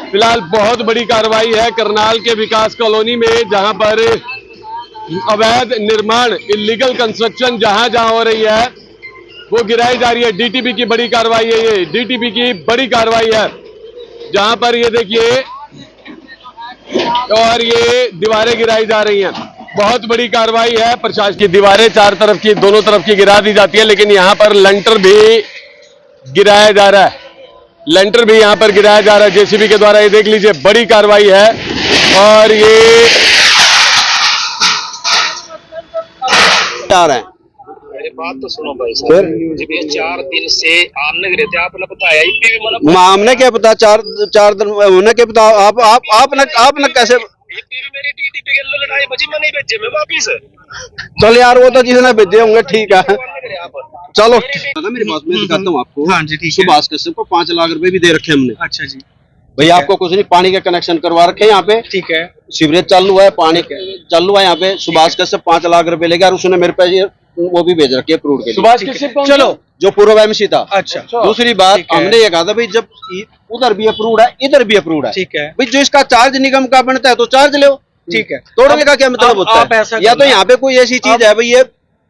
फिलहाल बहुत बड़ी कार्रवाई है करनाल के विकास कॉलोनी में, जहां पर अवैध निर्माण, इलीगल कंस्ट्रक्शन जहां जहां हो रही है वो गिराई जा रही है। डीटीपी की बड़ी कार्रवाई है, ये डीटीपी की बड़ी कार्रवाई है, जहां पर ये देखिए और ये दीवारें गिराई जा रही हैं। बहुत बड़ी कार्रवाई है। प्रशासन की दीवारें चार तरफ की, दोनों तरफ की गिरा दी जाती है, लेकिन यहां पर लंटर भी गिराया जा रहा है, लेंटर भी यहां पर गिराया जा रहा है जेसीबी के द्वारा। ये देख लीजिए, बड़ी कार्रवाई है। और ये आ रहे हैं। मेरी बात तो सुनो भाई सर, जब ये 4 दिन से आमने रहते हैं, आपने बताया हमने क्या पता, चार दिन होने के पता। आपने कैसे मेरी टीटीपी के लड़ाई बजी में नहीं भेजे मैं वापिस। चल यार, वो तो जिसने भेजे होंगे, ठीक है, चलो। मेरी बात मैं दिखाता हूँ आपको। हाँ जी, ठीक है। सुभाष कश्यप को 5 लाख रुपए भी दे रखे हमने। अच्छा जी। भैया आपको कुछ नहीं, पानी का कनेक्शन करवा रखे हैं यहाँ पे, ठीक है। सीवरेज चालू है, पानी चालू है यहाँ पे। सुभाष कश्यप 5 लाख रुपए लेगा और उसने मेरे पे वो भी भेज रखी है अप्रूव के लिए। सुभाष कश्यप चलो, जो पूर्व एमसी था। अच्छा। दूसरी बात, हमने ये कहा था भाई, जब उधर भी अप्रूव्ड है, इधर भी अप्रूव्ड है, ठीक है भाई, जो इसका चार्ज निगम का बनता है तो चार्ज लो, ठीक है। तोड़ने का क्या मतलब होता है? या तो यहाँ पे कोई ऐसी चीज है भाई, ये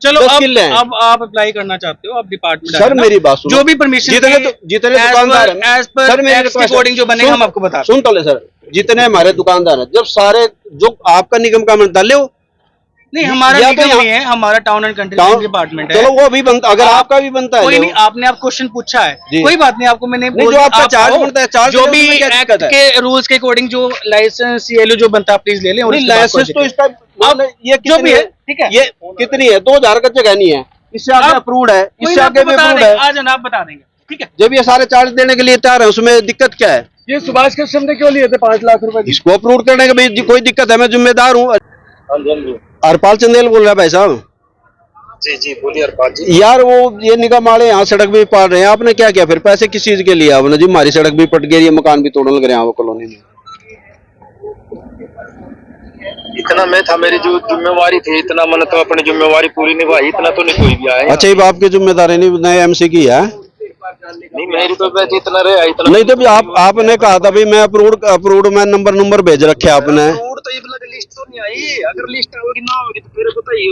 चलो अब आप अप्लाई करना चाहते हो, आप डिपार्टमेंट। सर मेरी बात सुनो, जो भी परमिशन जितने दुकानदार हैं, सर मेरे अकॉर्डिंग जो बनेगा हम आपको बता। सुन तो ले सर, जितने हमारे दुकानदार हैं, जब सारे जो आपका निगम का बनता ले, नहीं हमारा निगम नहीं है, हमारा टाउन एंड कंट्री डिपार्टमेंट है। चलो वो भी बनता, अगर आपका भी बनता है। कोई नहीं, आपने आप क्वेश्चन पूछा है, कोई बात नहीं, आपको मैंने जो आपका चार्ज बनता है, चार्ज जो भी एक्ट के रूल्स के अकॉर्डिंग जो लाइसेंस सीएलयू जो बनता है प्लीज ले लें। लाइसेंस तो इसका ये जो भी है, ठीक है, ये कितनी है? 2000 का जगह नहीं है, इससे आगे अप्रूव्ड है, इससे आगे भी अप्रूव्ड है। आज जनाब बता देंगे, ठीक है। जब ये सारे चार्ज देने के लिए तैयार है, उसमें दिक्कत क्या है? ये सुभाष कश्यप ने क्यों लिए थे 5 लाख रुपए? इसको अप्रूव करने के भी कोई दिक्कत है, मैं जिम्मेदार हूँ। हरपाल चंदेल बोल रहा है भाई साहब। जी जी बोलिए हरपाल जी। यार वो ये निगम वाले यहाँ सड़क भी पाड़ रहे हैं, आपने क्या किया फिर? पैसे किस चीज के लिए आपने? जी हमारी सड़क भी पट गई, ये मकान भी तोड़ने लग रहे हैं वो कॉलोनी में। इतना मैं था, मेरी जो जिम्मेवारी थी, इतना मैंने तो अपनी जिम्मेवारी पूरी निभाई, इतना तो नहीं कोई भी आया। अच्छा, ये आपकी जिम्मेदारी नहीं, एमसी की है? नहीं मेरी तो वैसे इतना रहे, इतना नहीं तो आपने कहा था भाई मैं अप्रूव्ड में नंबर भेज रखे आपने। तो ये लिस्ट तो नहीं आई, अगर लिस्ट होगी ना होगी तो फिर बताइए।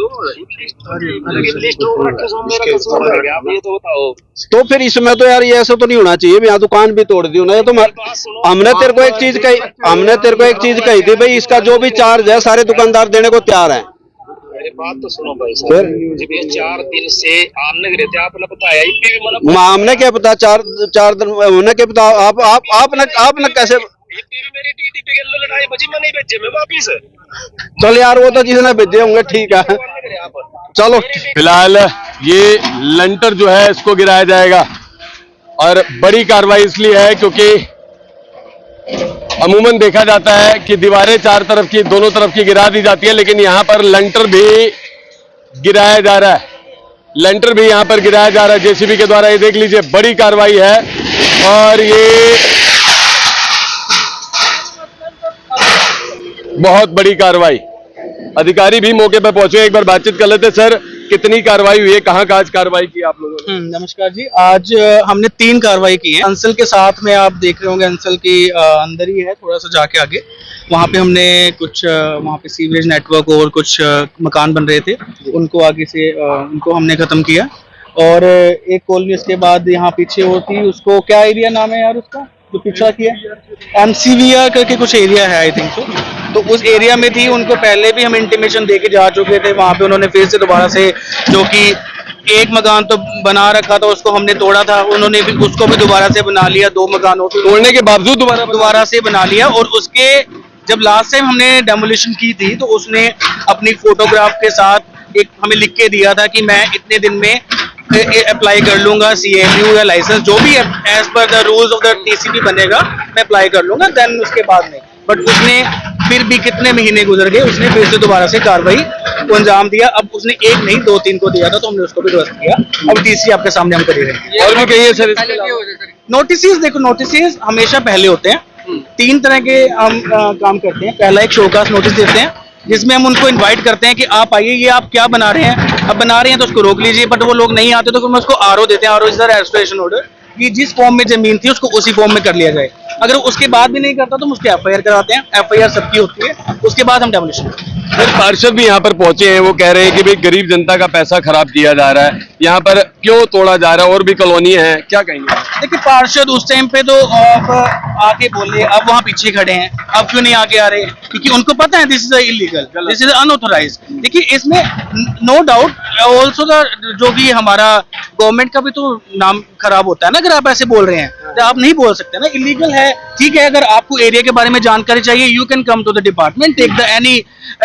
लिस्ट हो रखा तो मेरा कसूर है क्या? आप ये तो बताओ। तो फिर इसमें तो यार ये ऐसा तो नहीं होना चाहिए, यहाँ दुकान भी तोड़ दी ना। ये तो हमने तेरे को एक चीज कही थी भाई, इसका जो भी चार्ज है सारे दुकानदार देने को तैयार हैं। मेरी बात तो सुनो भाई सर, जब ये 4 दिन से आमने रहते हैं, आपने बताया हमने क्या पता, चार दिन होने के पता। आपने कैसे मेरी टीटीपी के लड़ाई बजी में नहीं भेजे मैं वापिस। चल यार, वो तो जिसने भेजे होंगे, ठीक है, चलो। फिलहाल ये लेंटर जो है इसको गिराया जाएगा, और बड़ी कार्रवाई इसलिए है क्योंकि अमूमन देखा जाता है कि दीवारें चार तरफ की, दोनों तरफ की गिरा दी जाती है, लेकिन यहां पर लेंटर भी गिराया जा रहा है, लेंटर भी यहां पर गिराया जा रहा है जेसीबी के द्वारा। ये देख लीजिए, बड़ी कार्रवाई है। और ये बहुत बड़ी कार्रवाई, अधिकारी भी मौके पर पहुंचे, एक बार बातचीत कर लेते। सर कितनी कार्रवाई हुई है, कहाँ आज कार्रवाई की आप लोगों ने? नमस्कार जी, आज हमने 3 कार्रवाई की है। अंसल के साथ में आप देख रहे होंगे, अंसल की अंदर ही है, थोड़ा सा जाके आगे, वहाँ पे हमने कुछ वहाँ पे सीवरेज नेटवर्क और कुछ मकान बन रहे थे, उनको आगे से उनको हमने खत्म किया। और एक कॉलोनी उसके बाद यहाँ पीछे होती, उसको क्या एरिया नाम है यार उसका जो पीछा किया, MCVR करके कुछ एरिया है आई थिंक सो। तो उस एरिया में थी, उनको पहले भी हम इंटीमेशन दे के जा चुके थे। वहाँ पे उन्होंने फिर से दोबारा से, जो कि एक मकान तो बना रखा था उसको हमने तोड़ा था, उन्होंने भी उसको भी दोबारा से बना लिया, 2 मकानों को तोड़ने के बावजूद दोबारा से बना लिया। और उसके जब लास्ट टाइम हमने डेमोलिशन की थी तो उसने अपनी फोटोग्राफ के साथ एक हमें लिख के दिया था कि मैं इतने दिन में अप्लाई कर लूंगा CMU या लाइसेंस, जो भी as per the rules of the TCP बनेगा मैं अप्लाई कर लूंगा, देन उसके बाद नहीं। बट उसने फिर भी कितने महीने गुजर गए, उसने फिर से दोबारा से कार्रवाई को अंजाम दिया। अब उसने 1 नहीं 2-3 को दिया था, तो हमने उसको भी ध्वस्त किया। अब तीसरी आपके सामने हम कर रहे हैं। और भी कहिए सर। नोटिस देखो, नोटिस हमेशा पहले होते हैं। 3 तरह के हम काम करते हैं। पहला एक शोकास नोटिस देते हैं, जिसमें हम उनको इनवाइट करते हैं कि आप आइए, ये आप क्या बना रहे हैं, अब बना रहे हैं तो उसको रोक लीजिए। बट वो लोग नहीं आते तो फिर हम उसको RO देते हैं, RO is the restoration order, कि जिस फॉर्म में जमीन थी उसको उसी फॉर्म में कर लिया जाए। अगर उसके बाद भी नहीं करता तो हम उसकी FIR कराते हैं, FIR सबकी होती है, उसके बाद हम डेमोलिशन करते हैं। फिर पार्षद भी यहाँ पर पहुंचे हैं, वो कह रहे हैं कि भाई गरीब जनता का पैसा खराब किया जा रहा है, यहाँ पर क्यों तोड़ा जा रहा है, और भी कॉलोनी है, क्या कहेंगे? देखिए पार्षद उस टाइम पे तो अब आके बोले, अब वहाँ पीछे खड़े हैं, अब क्यों नहीं आगे आ रहे? क्योंकि उनको पता है this is illegal, this is unauthorise. देखिए इसमें नो डाउट ऑल्सो जो भी हमारा गवर्नमेंट का भी तो नाम खराब होता है ना, अगर आप ऐसे बोल रहे हैं तो आप नहीं बोल सकते ना, इलीगल है, ठीक है। अगर आपको एरिया के बारे में जानकारी चाहिए, you can come to the department, take the any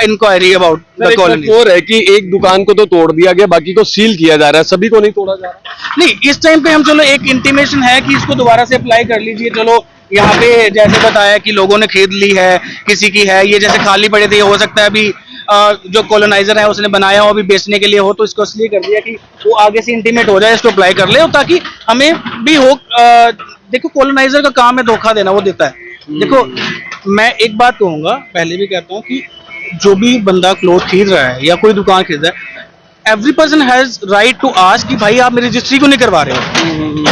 inquiry about the colony. और है कि एक दुकान को तो तोड़ दिया गया, बाकी को सील किया जा रहा है, सभी को नहीं तोड़ा जा रहा? नहीं, इस टाइम पे हम चलो एक इंटीमेशन है कि इसको दोबारा से अप्लाई कर लीजिए। चलो यहाँ पे जैसे बताया कि लोगों ने खरीद ली है, किसी की है, ये जैसे खाली पड़े थे, हो सकता है अभी जो कॉलोनाइजर है उसने बनाया हो अभी बेचने के लिए हो, तो इसको इसलिए कर दिया कि वो आगे से इंटीमेट हो जाए, इसको अप्लाई कर ले, ताकि हमें भी हो। देखो कॉलोनाइजर का काम है धोखा देना, वो देता है। देखो मैं एक बात कहूंगा, पहले भी कहता हूँ कि जो भी बंदा क्लोथ खरीद रहा है या कोई दुकान खरीद रहा है, every person has right to ask कि भाई आप मेरी रजिस्ट्री क्यों नहीं करवा रहे हो,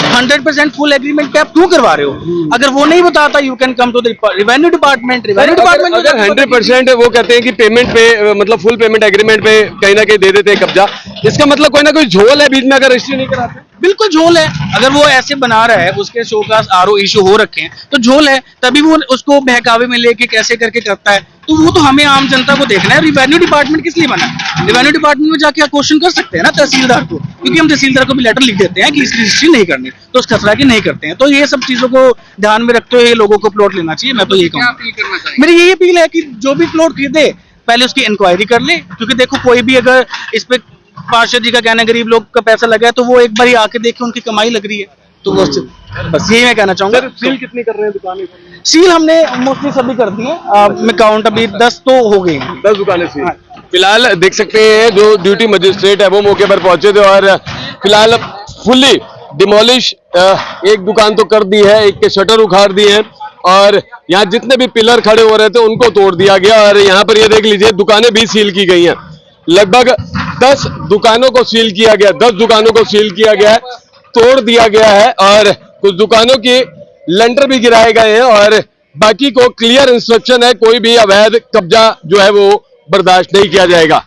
100% फुल एग्रीमेंट पे आप क्यों करवा रहे हो? अगर वो नहीं बताता, you can come to the revenue department. Revenue department अगर 100% वो कहते हैं कि पेमेंट पे, मतलब फुल पेमेंट एग्रीमेंट पे कहीं ना कहीं दे देते हैं कब्जा, इसका मतलब कोई ना कोई झोल है बीच में, अगर रजिस्ट्री नहीं कराते? बिल्कुल झोल है। अगर वो ऐसे बना रहा है, उसके शो का RO इशू हो रखे हैं, तो झोल है, तभी वो उसको बहकावे में लेके कैसे करके करता है। तो वो तो हमें आम जनता को देखना है। रिवेन्यू डिपार्टमेंट किस लिए बना है? रिवेन्यू डिपार्टमेंट में जाके आप क्वेश्चन कर सकते हैं ना तहसीलदार को, क्योंकि हम तहसीलदार को भी लेटर लिख देते हैं कि इसकी रजिस्ट्री नहीं करनी, तो उस खतरा की नहीं करते हैं। तो ये सब चीजों को ध्यान में रखते हुए लोगों को प्लॉट लेना चाहिए। मैं तो यही कहूँगा, मेरी यही अपील है कि जो भी प्लॉट खरीदे पहले उसकी इंक्वायरी कर ले, क्योंकि देखो कोई भी अगर इस पे पार्षद जी का कहना गरीब लोग का पैसा लगा है, तो वो एक बार ही आके देखे उनकी कमाई लग रही है, तो वो बस यही मैं कहना चाहूंगा। सील कितनी कर रहे हैं दुकानें? सील हमने मोस्टली सभी कर दी है, मैं काउंट अभी 10 तो हो गई हैं। 10 दुकानें सील। फिलहाल देख सकते हैं जो ड्यूटी मजिस्ट्रेट है वो मौके पर पहुंचे थे, और फिलहाल फुल्ली डिमोलिश एक दुकान तो कर दी है, एक के शटर उखाड़ दिए हैं, और यहाँ जितने भी पिलर खड़े हो रहे थे उनको तोड़ दिया गया, और यहाँ पर ये देख लीजिए दुकानें भी सील की गई हैं। लगभग 10 दुकानों को सील किया गया, 10 दुकानों को सील किया गया है, तोड़ दिया गया है, और कुछ दुकानों की लेंटर भी गिराए गए हैं, और बाकी को क्लियर इंस्ट्रक्शन है, कोई भी अवैध कब्जा जो है वो बर्दाश्त नहीं किया जाएगा।